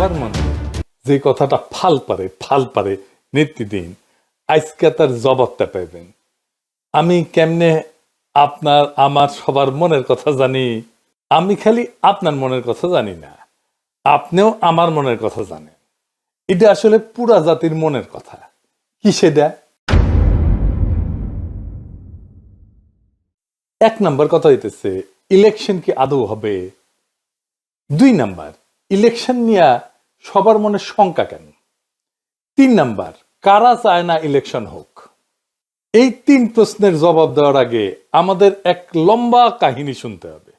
সবার মনে যে কথাটা ফাল পারে নিত্যদিন, আজকে তার জবাবটা পাইবেন। আমি কেমনে আপনার আমার সবার মনের কথা জানি? আমি খালি আপনার মনের কথা জানি না, আপনিও আমার মনের কথা জানেন। এটা আসলে পুরা জাতির মনের কথা। কি সেটা? এক নাম্বার কথা হইতেছে, ইলেকশন কি আদৌ হবে? 2 নাম্বার, ইলেকশন নিয়ে সবার মনে শঙ্কা কেন? 3 নাম্বার, কারা চায় না ইলেকশন হোক? এই 3 প্রশ্নের জবাব দেওয়ার আগে আমাদের এক লম্বা কাহিনী শুনতে হবে।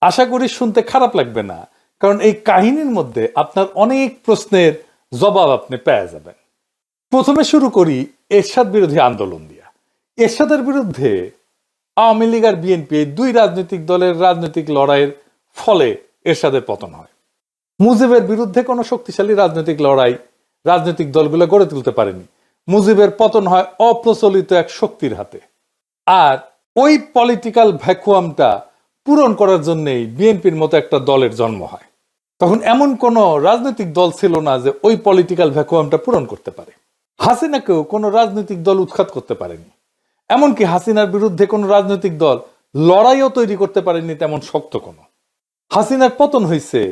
আশা করি শুনতে খারাপ লাগবে না, কারণ এই কাহিনীর মধ্যে আপনার অনেক প্রশ্নের জবাব আপনি পেয়ে যাবেন। প্রথমে শুরু করি এরশাদ বিরোধী আন্দোলন দিয়া। এরশাদের বিরুদ্ধে আওয়ামী লীগ আর বিএনপি এই 2 রাজনৈতিক দলের রাজনৈতিক লড়াইয়ের ফলে এরশাদের পতন হয়। মুজিবের বিরুদ্ধে কোনো শক্তিশালী রাজনৈতিক লড়াই রাজনৈতিক দলগুলো গড়ে তুলতে পারেনি। মুজিবের পতন হয় অপ্রচলিত এক শক্তির হাতে। আর ওই পলিটিক্যাল ভ্যাকুয়ামটা পূরণ করার জন্যই বিএনপির মতো একটা দলের জন্ম হয়। তখন এমন কোন রাজনৈতিক দল ছিল না যে ওই পলিটিক্যাল ভ্যাকুয়ামটা পূরণ করতে পারে। হাসিনাকেও কোনো রাজনৈতিক দল উৎখাত করতে পারেনি। এমনকি হাসিনার বিরুদ্ধে কোনো রাজনৈতিক দল লড়াইও তৈরি করতে পারেনি তেমন শক্ত কোনো। হাসিনার পতন হয়েছে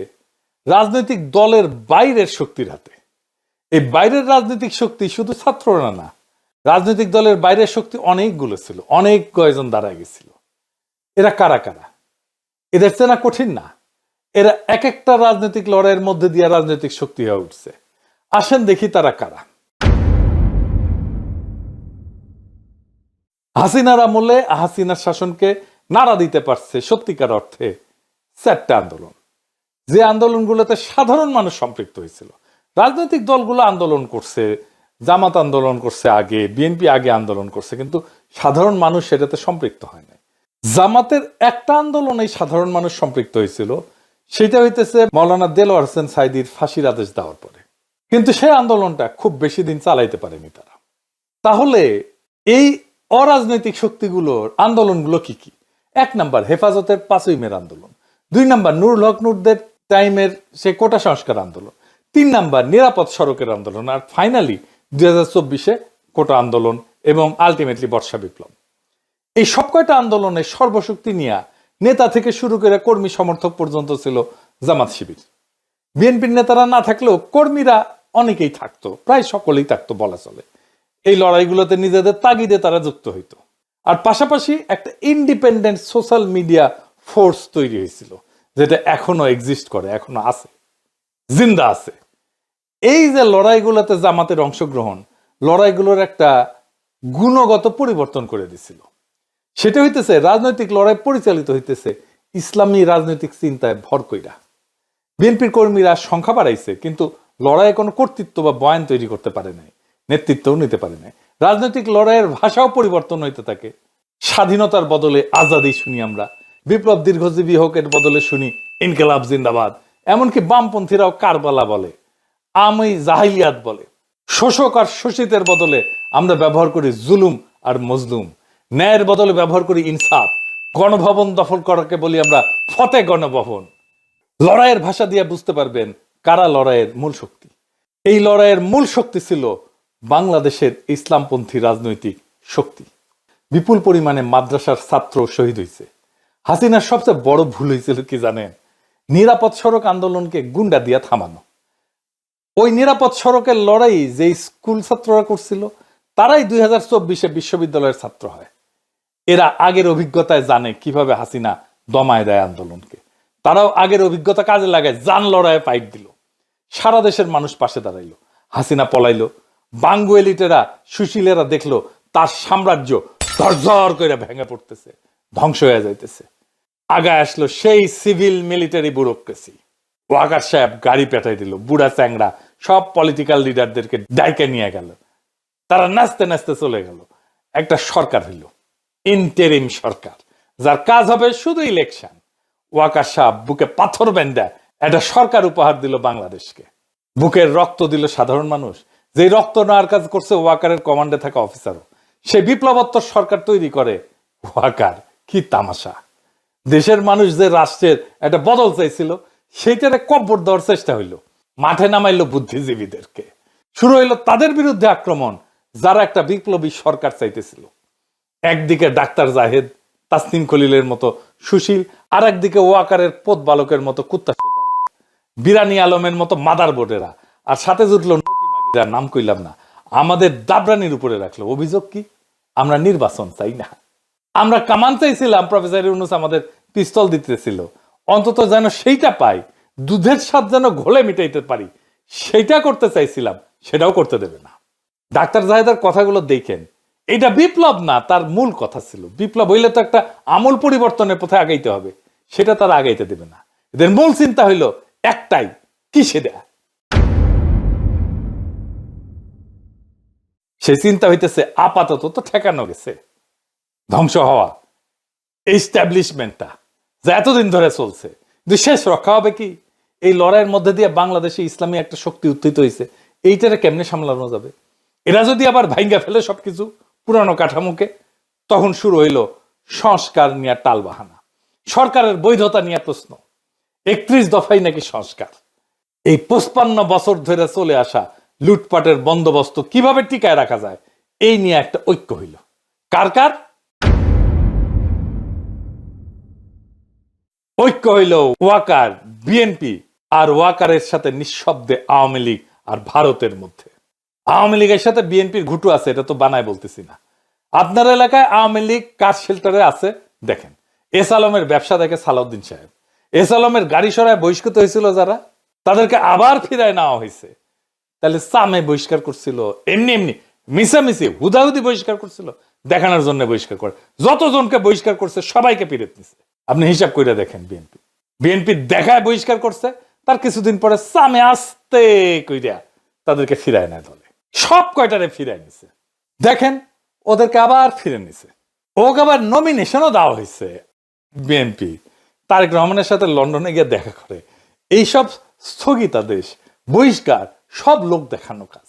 রাজনৈতিক দলের বাইরের শক্তির হাতে। এই বাইরের রাজনৈতিক শক্তি শুধু ছাত্ররা না, রাজনৈতিক দলের বাইরের শক্তি অনেকগুলো ছিল, অনেক কয়েকজন দাঁড়ায় গেছিল। এরা কারা কারা? এদের চেনা কঠিন না। এরা এক একটা রাজনৈতিক লড়াইয়ের মধ্যে দিয়ে রাজনৈতিক শক্তি হয়ে উঠছে। আসেন দেখি তারা কারা। হাসিনার আমলে হাসিনার শাসনকে নাড়া দিতে পারছে সত্যিকার অর্থে 4টা আন্দোলন, যে আন্দোলনগুলোতে সাধারণ মানুষ সম্পৃক্ত হয়েছিল। রাজনৈতিক দলগুলো আন্দোলন করছে, জামাত আন্দোলন করছে আগে, বিএনপি আগে আন্দোলন করছে, কিন্তু সাধারণ মানুষ সেটাতে সম্পৃক্ত হয় নাই। জামাতের একটা আন্দোলনেই সাধারণ মানুষ সম্পৃক্ত হয়েছিল, সেটা হইতেছে মাওলানা দেলোয়ার হোসেন সাঈদীর ফাঁসির আদেশ দেওয়ার পরে। কিন্তু সেই আন্দোলনটা খুব বেশি দিন চালাইতে পারেনি তারা। তাহলে এই অরাজনৈতিক শক্তিগুলোর আন্দোলনগুলো কি কি? 1 নাম্বার, হেফাজতের 5ই মের আন্দোলন। 2 নাম্বার, নুরুল হক নুরদের টাইমের সে কোটা সংস্কার আন্দোলন। 3 নাম্বার, নিরাপদ সড়কের আন্দোলন। আর ফাইনালি 2024-এ কোটা আন্দোলন এবং আলটিমেটলি বর্ষা বিপ্লব। এই সব কয়টা আন্দোলনে সর্বশক্তি নিয়ে নেতা থেকে শুরু করে কর্মী সমর্থক পর্যন্ত ছিল জামাত শিবির। বিএনপির নেতারা না থাকলেও কর্মীরা অনেকেই থাকতো, প্রায় সকলেই থাকতো বলা চলে। এই লড়াইগুলোতে নিজেদের তাগিদে তারা যুক্ত হইতো। আর পাশাপাশি একটা ইন্ডিপেন্ডেন্ট সোশ্যাল মিডিয়া ফোর্স তৈরি হয়েছিল, যেটা এখনো এক্সিস্ট করে, এখনো আছে, জিন্দা আছে। এই যে লড়াইগুলোতে জামাতের অংশগ্রহণ, লড়াইগুলোর একটা গুণগত পরিবর্তন করে দিছিল। সেটা হইতেছে রাজনৈতিক লড়াই পরিচালিত হইতেছে ইসলামী রাজনৈতিক চিন্তায় ভর কইরা। বিএনপির কর্মীরা সংখ্যা বাড়াইছে, কিন্তু লড়াইয়ে কোনো কর্তৃত্ব বা বয়ান তৈরি করতে পারে নাই, নেতৃত্বও নিতে পারে নাই। রাজনৈতিক লড়াইয়ের ভাষাও পরিবর্তন হইতে থাকে। স্বাধীনতার বদলে আজাদি শুনি আমরা, বিপ্লব দীর্ঘজীবী হোক এর বদলে শুনি ইনকিলাব জিন্দাবাদ। এমনকি বামপন্থীরাও কারবালা বলে, আমি জাহিলিয়াত বলে। শোষক আর শোষিতের বদলে আমরা ব্যবহার করি জুলুম আর মজলুম। ন্যায়ের বদলে ব্যবহার করি ইনসাফ। গণভবন দখল করাকে বলি আমরা ফতে গণভবন। লড়াইয়ের ভাষা দিয়ে বুঝতে পারবেন কারা লড়াইয়ের মূল শক্তি। এই লড়াইয়ের মূল শক্তি ছিল বাংলাদেশের ইসলামপন্থী রাজনৈতিক শক্তি। বিপুল পরিমাণে মাদ্রাসার ছাত্র শহীদ হয়েছে। হাসিনার সবচেয়ে বড় ভুল হয়েছিল কি জানেন? নিরাপদ সড়ক আন্দোলনকে গুন্ডা দিয়া থামানো। ওই নিরাপদ সড়কের লড়াই যে স্কুল ছাত্ররা করছিল, তারাই 2024-এ বিশ্ববিদ্যালয়ের ছাত্র হয়। এরা আগের অভিজ্ঞতায় জানে কিভাবে হাসিনা দমায় দেয় আন্দোলনকে। তারাও আগের অভিজ্ঞতা কাজে লাগায় জান লড়াইয়ে পাইট দিল। সারা দেশের মানুষ পাশে দাঁড়াইলো। হাসিনা পলাইলো। বাঙ্গু এলিটেরা, সুশীলেরা দেখলো তার সাম্রাজ্য ধরঝর করে ভেঙে পড়তেছে, ধ্বংস হয়ে যাইতেছে। আগায় আসলো সেই সিভিল মিলিটারি ব্যুরোক্রেসি। ওয়াকার সাহেব গাড়ি পেটাই দিল, বুড়া চ্যাংড়া সব পলিটিক্যাল লিডারদেরকে ডাইকে নিয়ে গেল। তারা নাচতে নাচতে চলে গেল। একটা সরকার হইল, ইন্টারিম সরকার, যার কাজ হবে শুধু ইলেকশন। ওয়াকার সাহেব বুকে পাথর বেঁধে একটা সরকার উপহার দিল বাংলাদেশকে। বুকের রক্ত দিল সাধারণ মানুষ, যে রক্ত নেওয়ার কাজ করছে ওয়াকারের কমান্ডে থাকা অফিসারও। সে বিপ্লবোত্তর সরকার তৈরি করে ওয়াকার। কি তামাশা! দেশের মানুষ যে রাষ্ট্রের একটা বদল চাইছিল, সেইটারে কব্বর দেওয়ার চেষ্টা হইল। মাঠে নামাইলো বুদ্ধিজীবীদেরকে, শুরু হইলো তাদের বিরুদ্ধে আক্রমণ যারা একটা বিপ্লবী সরকার চাইতেছিল। একদিকে ডাক্তার জাহেদ, তাসনিম খলিলের মতো সুশীল, আর একদিকে ওয়াকারের পোত বালকের মতো কুত্তা, বিরানি আলমের মতো মাদার বোর্ডেরা, আর সাথে জুটলো নটিমাগিরা, নাম কইলাম না, আমাদের দাবরানির উপরে রাখলো। অভিযোগ কি? আমরা নির্বাচন চাই না, আমরা কামান চাইছিলাম। প্রফেসর ইউনূস আমাদের পিস্তল দিতেছিল, অন্তত যেন সেইটা পাই, দুধের স্বাদ যেন ঘোলে মিটাইতে পারি, সেইটা করতে চাইছিলাম, সেটাও করতে দেবে না। ডাক্তার জাহেদের কথাগুলো দেখেন, এটা বিপ্লব না, তার মূল কথা ছিল বিপ্লব হইলে তো একটা আমূল পরিবর্তনের পথে আগাইতে হবে, সেটা তারা আগাইতে দেবে না। এদের মূল চিন্তা হইলো একটাই, কি সেটা? সেই চিন্তা হইতেছে আপাতত তো ঠেকানো গেছে, ধ্বংস হওয়া এস্টাবলিশমেন্টটা যা এতদিন ধরে চলছে, কিন্তু শেষ রক্ষা হবে কি? এই লড়াইয়ের মধ্যে দিয়ে বাংলাদেশে ইসলামী একটা শক্তি উত্থিত হয়েছে, এইটারে কেমনে সামলানো যাবে? এরা যদি আবার ভাঙ্গা ফেলে সবকিছু পুরানো কাঠামোকে, তখন শুরু হইল সংস্কার নিয়ে টালবাহানা, সরকারের বৈধতা নিয়ে প্রশ্ন। 31 দফাই নাকি সংস্কার। এই 55 বছর ধরে চলে আসা লুটপাটের বন্দোবস্ত কিভাবে টিকায় রাখা যায়, এই নিয়ে একটা ঐক্য হইল। কার কার ঐক্য হইল? ওয়াকার, বিএনপি আর ওয়াকারের সাথে নিঃশব্দে আওয়ামী লীগ আর ভারতের মধ্যে। আওয়ামী লীগের সাথে বিএনপির ঘুটু আছে, এটা তো বানায় বলতেছি না। আপনার এলাকায় আওয়ামী লীগ কার শেল্টারে আছে দেখেন। এস আলমের ব্যবসা দেখে সালাউদ্দিন সাহেব, এস আলমের গাড়ি সরায় বহিষ্কৃত হয়েছিল যারা, তাদেরকে আবার ফিরায় নেওয়া হয়েছে। তাহলে সামে বহিষ্কার করছিল, এমনি এমনি মিশামিশি হুদাহুদি বহিষ্কার করছিল, দেখানোর জন্য বহিষ্কার করে। যতজনকে বহিষ্কার করছে সবাইকে ফিরে নিছে। আপনি হিসাব করে দেখেন, বিএনপি দেখায় বহিষ্কার করছে, তার কিছুদিন পরে সামে আসতে কইরা তাদেরকে ফিরায় নেয় দলে, সব কয়টারে ফিরায় নিছে। দেখেন ওদেরকে আবার ফিরে নিছে, ওকে আবার নমিনেশনও দেওয়া হয়েছে। বিএনপি তারেক রহমানের সাথে লন্ডনে গিয়ে দেখা করে। এইসব স্থগিতাদেশ, বহিষ্কার সব লোক দেখানো কাজ।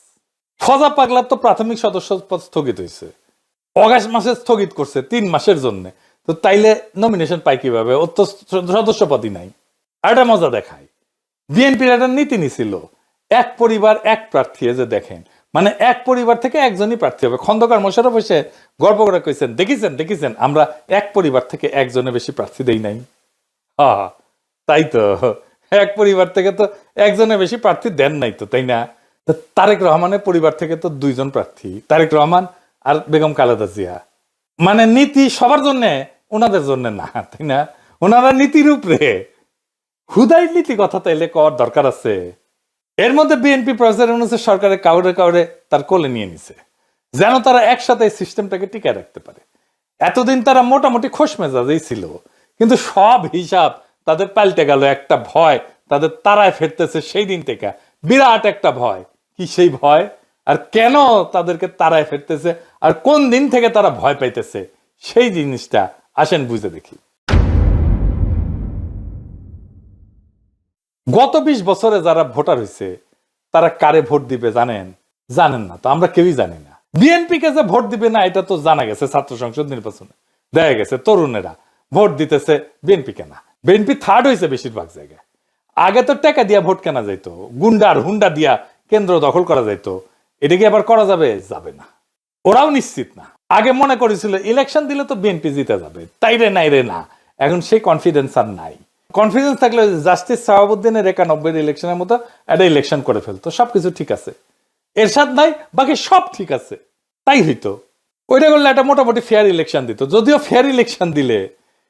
ফজা পাগলার তো প্রাথমিক সদস্য পদ স্থগিত হয়েছে, অগাস্ট মাসে স্থগিত করছে 3 মাসের জন্য। তো তাইলে নমিনেশন পাই কিভাবে? ওর তো সদস্য পদই নাই। আর একটা মজা দেখায়, বিএনপির একটা নীতি নিছিল, এক পরিবার এক প্রার্থী। যে দেখেন, মানে এক পরিবার থেকে একজনই প্রার্থী হবে। খন্দকার মোশাররফ এসে গল্প করে কইছেন, দেখেছেন আমরা এক পরিবার থেকে একজনের বেশি প্রার্থী দেই নাই। হ্যাঁ তাই তো, এক পরিবার থেকে তো একজনের বেশি প্রার্থী দেন নাই তো, তাই না? তারেক রহমানের পরিবার থেকে তো 2 জন প্রার্থী, তারেক রহমান আর বেগম খালেদা জিয়া। মানে নীতি সবার জন্য, ওনাদের জন্য না, তাই না? ওনারা নীতির উপরে, হুদাই নীতি কথা তাইলে কর দরকার আছে। এর মধ্যে বিএনপি প্রফেসর ইউনূসের সরকারে কাউরে কাউরে তার কোলে নিয়ে নিছে, যেন তারা একসাথে সিস্টেমটাকে টিকায় রাখতে পারে। এতদিন তারা মোটামুটি খোশ মেজাজেই ছিল, কিন্তু সব হিসাব তাদের পাল্টে গেল। একটা ভয় তাদের তারায় ফেরতেছে সেই দিন থেকে, বিরাট একটা ভয়। কি সেই ভয়? আর কেন তাদেরকে তারায় ফেরতেছে, আর কোন দিন থেকে তারা ভয় পাইতেছে, সেই জিনিসটা আসেন বুঝে দেখি। গত 20 বছরে যারা ভোটার হয়েছে, তারা কারে ভোট দিবে জানেন? জানেন না তো, আমরা কেউই জানি না। বিএনপি কে যে ভোট দিবে না এটা তো জানা গেছে, ছাত্র সংসদ নির্বাচনে দেখা গেছে তরুণেরা ভোট দিতেছে বিএনপি কে না। বিএনপি থার্ড হয়েছে বেশিরভাগ জায়গায়। আগে তো টাকা দিয়া ভোট কেনা যাইতো, গুন্ডার হুন্ডা দিয়া কেন্দ্র দখল করা যাইতো। এটা কি আবার করা যাবে? যাবে না, ওরাও নিশ্চিত না। আগে মনে করেছিল ইলেকশন দিলে তো বিএনপি জিতে যাবে, তাই রে নাই রে না, এখন সেই কনফিডেন্স আর নাই। কনফিডেন্স থাকলে জাস্টিস শাহাবুদ্দিনের 91 ইলেকশনের মতো একটা ইলেকশন করে ফেলতো, সবকিছু ঠিক আছে। এরশাদ নাই, বাকি সব ঠিক আছে, তাই হইতো। ওইটা করলে একটা মোটামুটি ফেয়ার ইলেকশন দিত। যদিও ফেয়ার ইলেকশন দিলে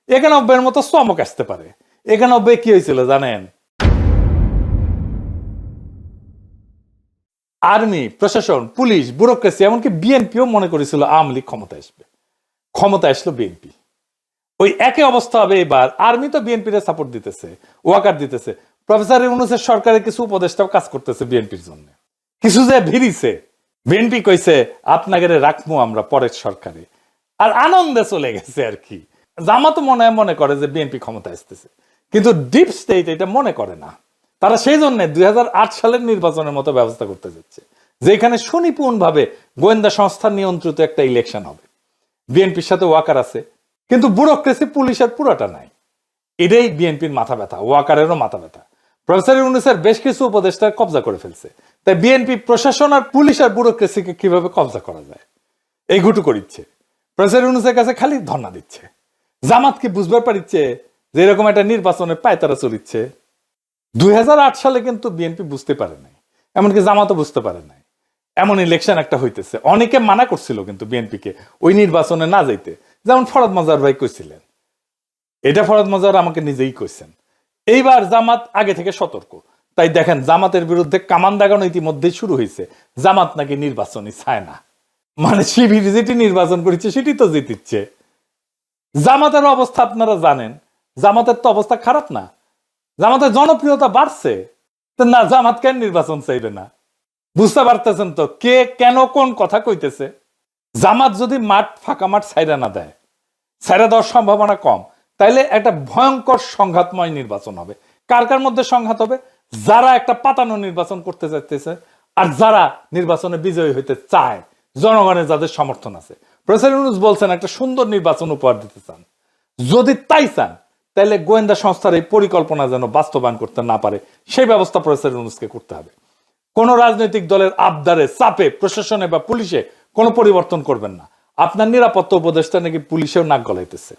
91 মতো চমক আসতে পারে। 91 কি হয়েছিল জানেন? আর্মি, প্রশাসন, পুলিশ, ব্যুরোক্রেসি, এমনকি বিএনপিও মনে করেছিল আওয়ামী লীগ ক্ষমতা আসবে। ক্ষমতা আসলো বিএনপি। ওই একই অবস্থা হবে এবার। আর্মি তো বিএনপির সাপোর্ট দিতেছে, ওয়াকার দিতেছে। প্রফেসর ইউনূসের সরকারের কিছু উপদেষ্টাও কাজ করতেছে বিএনপির জন্য। কিছু যে ভিড়িছে, বিএনপি কইছে আপনাকে রাখবো আমরা পরের সরকারে, আর আনন্দে চলে গেছে আর কি। জামাত মনে করে যে বিএনপি ক্ষমতা আসতেছে, কিন্তু ডিপ স্টেট এটা মনে করে না। তারা সেই জন্য 2008 সালের নির্বাচনের মতো ব্যবস্থা করতে যাচ্ছে, যেখানে সুনিপুণ ভাবে গোয়েন্দা সংস্থা নিয়ন্ত্রিত একটা ইলেকশন হবে। বিএনপির সাথে ওয়াকার আছে, কিন্তু ব্যুরোক্রেসি পুলিশের পুরোটা নাই। এটাই বিএনপির মাথা ব্যথা, ওয়াকারেরও মাথা ব্যথা। প্রফেসর ইউনূসের বেশ কিছু উপদেষ্টা কবজা করে ফেলছে। তাই বিএনপি প্রশাসন আর পুলিশ আর ব্যুরোক্রেসিকে কিভাবে কবজা করা যায় এই গুটু করিচ্ছে। প্রফেসর ইউনূসের কাছে খালি ধর্ণা দিচ্ছে। জামাত কি বুঝবার পারিচ্ছে যে এরকম একটা নির্বাচনের পায়তারা চলিচ্ছে? 2008 সালে কিন্তু বিএনপি বুঝতে পারে নাই, এমনকি জামাতও বুঝতে পারে নাই এমন ইলেকশন একটা হইতেছে। অনেকে মানা করছিল কিন্তু বিএনপিকে ওই নির্বাচনে না যাইতে, যেমন ফরহাদ মজার ভাই কইছিলেন। এটা ফরহাদ মজার আমাকে নিজেই কইছেন। এইবার জামাত আগে থেকে সতর্ক। তাই দেখেন জামাতের বিরুদ্ধে কামান দাগানো ইতিমধ্যেই শুরু হয়েছে। জামাত নাকি নির্বাচনই চায় না, মানে শিবির যেটি নির্বাচন করেছে সেটি তো জিতিচ্ছে। জামাতের অবস্থা আপনারা জানেন, জামাতের তো অবস্থা খারাপ না, জামাতের জনপ্রিয়তা বাড়ছে। না, জামাত কেন নির্বাচন চাইবে না? বুঝতে পারতেছেন তো কে কেন কোন কথা কইতেছে? জামাত যদি মাঠ ফাঁকা মাঠ ছাইরা না দেয়, ছাইরা দেওয়ার সম্ভাবনা কম, তাইলে একটা ভয়ঙ্কর সংঘাতময় নির্বাচন হবে। কার কার মধ্যে সংঘাত হবে? যারা একটা পাতানো নির্বাচন করতে চাইতেছে আর যারা নির্বাচনে বিজয়ী হইতে চায়, জনগণের যাদের সমর্থন আছে। প্রেসিডেন্ট ইউনূস বলছেন একটা সুন্দর নির্বাচন উপহার দিতে চান। যদি তাই চান তাহলে গোয়েন্দা সংস্থার এই পরিকল্পনা যেন বাস্তবায়ন করতে না পারে সেই ব্যবস্থা প্রেসিডেন্ট ইউনূসকে করতে হবে। কোন রাজনৈতিক দলের আবদারে চাপে প্রশাসনে বা পুলিশে কোনো পরিবর্তন করবেন না। আপনার নিরাপত্তা উপদেষ্টা নাকি পুলিশেও নাক গলাইতেছে,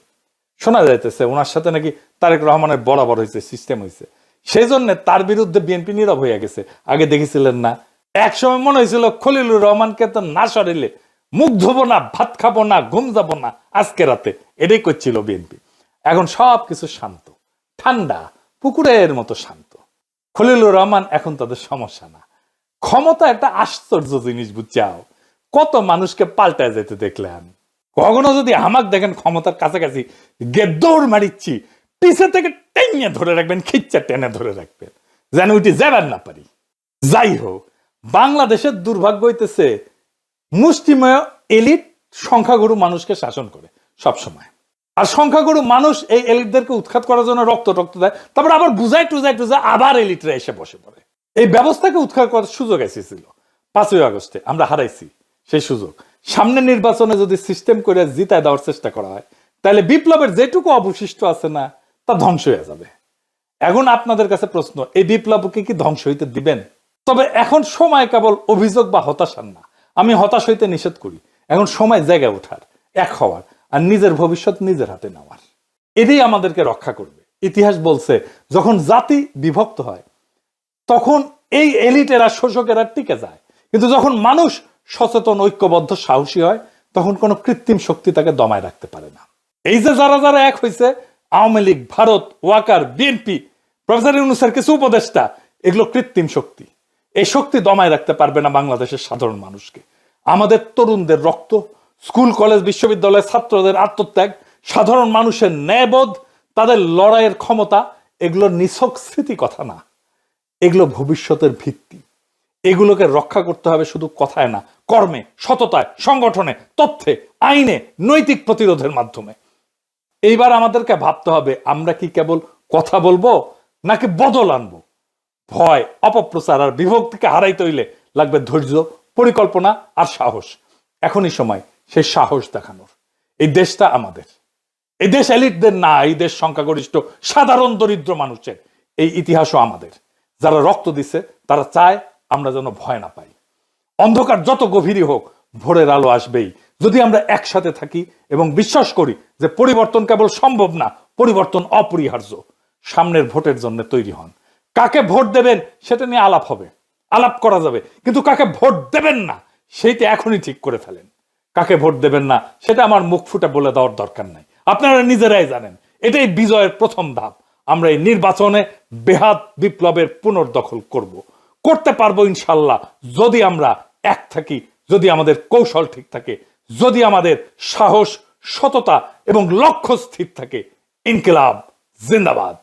শোনা যাইতেছে ওনার সাথে নাকি তারেক রহমানের বরাবর হয়েছে, সিস্টেম হয়েছে। সেই জন্য তার বিরুদ্ধে বিএনপি নীরব হয়ে গেছে। আগে দেখেছিলেন না, একসময় মনে হয়েছিল খলিলুর রহমানকে তো না সরিলে মুখ ধোবো না, ভাত খাবো না, ঘুম যাবো না আজকে রাতে, এটাই করছিল বিএনপি। এখন সব কিছু শান্ত, ঠান্ডা, পুকুরের মতো শান্ত। খলিলুর রহমান এখন তাদের সমস্যা না। ক্ষমতা একটা আশ্চর্য জিনিস, বুঝছাও? কত মানুষকে পাল্টায় যেতে দেখলেন। কখনো যদি আমাক দেখেন ক্ষমতার কাছাকাছি দৌড় মারিচ্ছি, পিছে থেকে টেনে ধরে রাখবেন, খিচ্চা টেনে ধরে রাখবেন, যেন উঠে যাবেন না পারি। যাই হোক, বাংলাদেশের দুর্ভাগ্য হইতেছে মুষ্টিমেয় এলিট সংখ্যাগুরু মানুষকে শাসন করে সব সময়। আর সংখ্যাগুরু মানুষ এই এলিটদেরকে উৎখাত করার জন্য রক্ত দেয়, তারপর আবার বুঝায় টুজায় আবার এলিটরা এসে বসে পড়ে। এই ব্যবস্থাকে উৎখাত করার সুযোগ এসেছিল 5ই আগস্টে, আমরা হারাইছি সেই সুযোগ। সামনে নির্বাচনে যদি সিস্টেম করে জিতায় দেওয়ার চেষ্টা করা হয়, তাহলে বিপ্লবের যেটুকু অবশিষ্ট আছে না, তা ধ্বংস হয়ে যাবে। এখন আপনাদের কাছে প্রশ্ন, এই বিপ্লবকে কি ধ্বংস হইতে দিবেন? তবে এখন সময় কেবল অভিযোগ বা হতাশার না। আমি হতাশ হইতে নিষেধ করি। এখন সময় জায়গায় ওঠার, এক হওয়ার, আর নিজের ভবিষ্যৎ নিজের হাতে নেওয়ার। এটাই আমাদেরকে রক্ষা করবে। ইতিহাস বলছে যখন জাতি বিভক্ত হয় তখন এই এলিটেরা, শোষকেরা টিকে যায়, কিন্তু যখন মানুষ সচেতন, ঐক্যবদ্ধ, সাহসী হয়, তখন কোনো কৃত্রিম শক্তি তাকে দমায় রাখতে পারে না। এই যে যারা যারা এক হয়েছে, আওয়ামী লীগ, ভারত, ওয়াকার, বিএনপি, প্রফেসর ইউনূসের কিছু উপদেষ্টা, এগুলো কৃত্রিম শক্তি। এই শক্তি দমায় রাখতে পারবে না বাংলাদেশের সাধারণ মানুষকে। আমাদের তরুণদের রক্ত, স্কুল কলেজ বিশ্ববিদ্যালয়ের ছাত্রদের আত্মত্যাগ, সাধারণ মানুষের ন্যায়বোধ, তাদের লড়াইয়ের ক্ষমতা, এগুলো নিছক স্মৃতি কথা না, এগুলো ভবিষ্যতের ভিত্তি। এগুলোকে রক্ষা করতে হবে শুধু কথায় না, কর্মে, সততায়, সংগঠনে, তথ্যে, আইনে, নৈতিক প্রতিরোধের মাধ্যমে। এইবার আমাদেরকে ভাবতে হবে আমরা কি কেবল কথা বলবো নাকি বদল আনবো। ভয়, অপপ্রচার আর বিভক্তিকে হারাইতে হইলে লাগবে ধৈর্য, পরিকল্পনা আর সাহস। এখনই সময় সেই সাহস দেখানোর। এই দেশটা আমাদের, এই দেশ এলিটদের না, এই দেশ সংখ্যাগরিষ্ঠ সাধারণ দরিদ্র মানুষের। এই ইতিহাসও আমাদের। যারা রক্ত দিচ্ছে তারা চায় আমরা যেন ভয় না পাই। অন্ধকার যত গভীরই হোক, ভোরের আলো আসবেই যদি আমরা একসাথে থাকি এবং বিশ্বাস করি যে পরিবর্তন কেবল সম্ভব না, পরিবর্তন অপরিহার্য। সামনের ভোটের জন্য তৈরি হন। কাকে ভোট দেবেন সেটা নিয়ে আলাপ হবে, আলাপ করা যাবে, কিন্তু কাকে ভোট দেবেন না সেইটা এখনই ঠিক করে ফেলেন। কাকে ভোট দেবেন না সেটা আমার মুখ ফুটে বলে দেওয়ার দরকার নাই, আপনারা নিজেরাই জানেন। এটাই বিজয়ের প্রথম ধাপ। আমরা এই নির্বাচনে বেহাত বিপ্লবের পুনর্দখল করতে পারবো ইনশাল্লাহ, যদি আমরা এক থাকি, যদি আমাদের কৌশল ঠিক থাকে, যদি আমাদের সাহস, সততা এবং লক্ষ্য স্থির থাকে। ইনকিলাব জিন্দাবাদ।